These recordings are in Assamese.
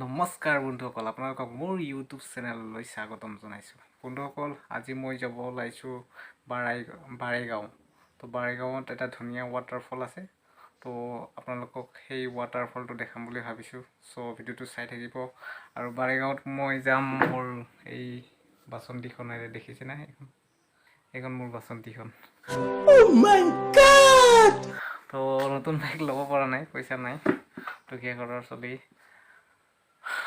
নমস্কাৰ বন্ধুসকল, আপোনালোকক মোৰ ইউটিউব চেনেললৈ স্বাগতম জনাইছোঁ। বন্ধুসকল, আজি মই যাব ওলাইছোঁ বাৰেগাঁও। তো বাৰেগাঁৱত এটা ধুনীয়া ৱাটাৰফল আছে। তো আপোনালোকক সেই ৱাটাৰফলটো দেখাম বুলি ভাবিছোঁ। চ' ভিডিঅ'টো চাই থাকিব। আৰু বাৰেগাঁৱত মই যাম মোৰ এই বাচন্তিখনেৰে, দেখিছেনে? এইখন মোৰ বাচন্তিখন। তো নতুন বাইক ল'ব পৰা নাই, পইচা নাই, দুখীয়া ঘৰৰ চলি।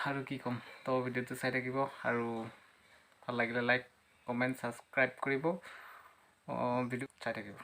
আৰু কি ক'ম, তো ভিডিঅ'টো চাই থাকিব আৰু ভাল লাগিলে লাইক কমেণ্ট ছাবস্ক্ৰাইব কৰিব, ভিডিঅ' চাই থাকিব।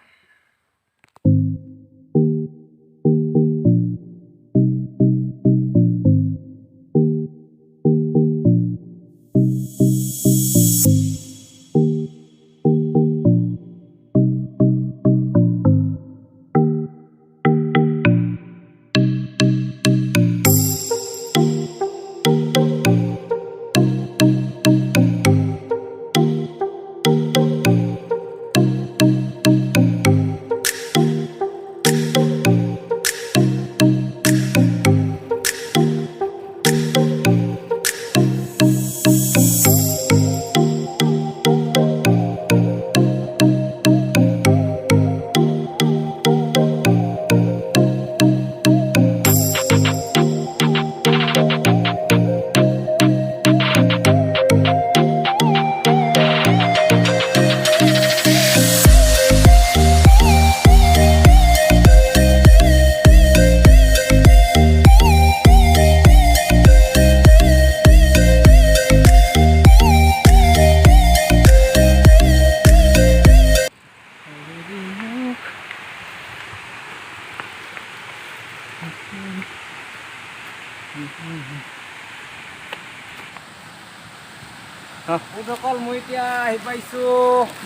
বন্ধুসকল, মই এতিয়া আহি পাইছোঁ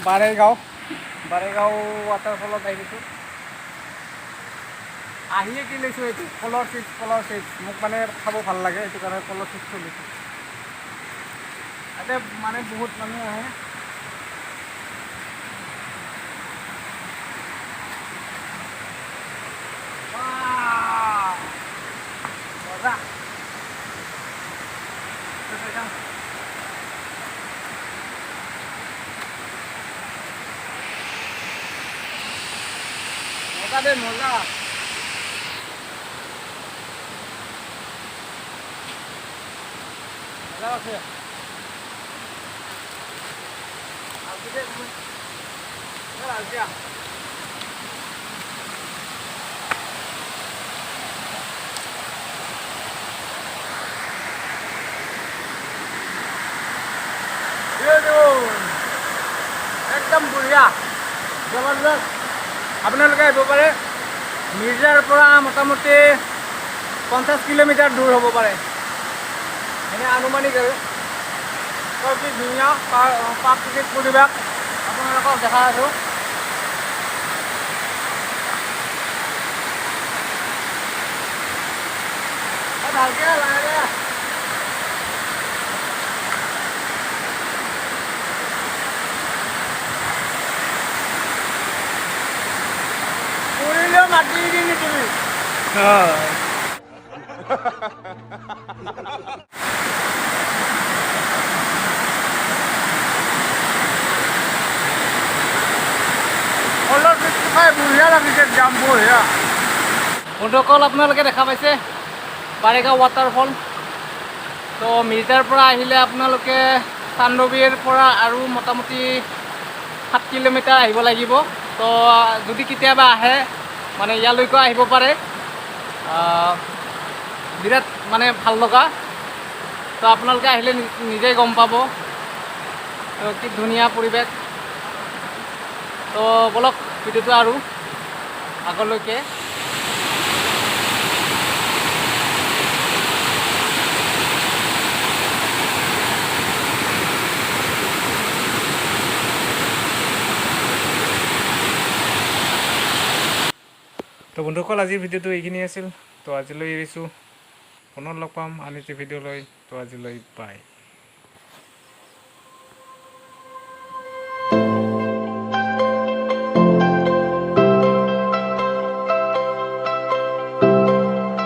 বাৰেগাঁও ৱাটাৰফলত আহিছোঁ। আহিয়ে কি লৈছোঁ, এইটো কলৰ চিপছ মোক মানে খাব ভাল লাগে, সেইটো কাৰণে কলৰ চিপছটো লৈছোঁ। ইয়াতে মানে বহুত মানুহ আহে। মজা। মজা দে, মজা। মজা আছে। একদম বঢ়িয়া, জবৰদস্ত। আপোনালোকে আহিব পাৰে। মিৰ্জাৰ পৰা মোটামুটি 50 কিলোমিটাৰ দূৰ হ'ব পাৰে, এনে আনুমানিক আৰু। কি ধুনীয়া প্ৰাকৃতিক পৰিৱেশ আপোনালোকক দেখাই আছোঁ। ভালকৈ লাহে পৰিলেও মাটি দিনি তুমি। কলৰ চিপছটো খাই বঢ়িয়া লাগিছে, একদম বঢ়িয়া। বন্ধুসকল, আপোনালোকে দেখা পাইছে বাৰেগাঁও ৱাটাৰফল। তো মিৰ্জাৰ পৰা আহিলে আপোনালোকে চান্দবীৰ পৰা আৰু মোটামুটি 7 কিলোমিটাৰ আহিব লাগিব। তো যদি কেতিয়াবা আহে মানে ইয়ালৈকে আহিব পাৰে, বিৰাট মানে ভাল লগা। তো আপোনালোকে আহিলে নিজেই গম পাব তো কি ধুনীয়া পৰিৱেশ। তো বলক ভিডিঅ'টো আৰু আগলৈকে। তো বন্ধুসকল, আজিৰ ভিডিঅ'টো এইখিনি আছিল। তো আজিলৈ এৰিছোঁ, পুনৰ লগ পাম আন এটি ভিডিঅ' লৈ। তো আজিলৈ বাই।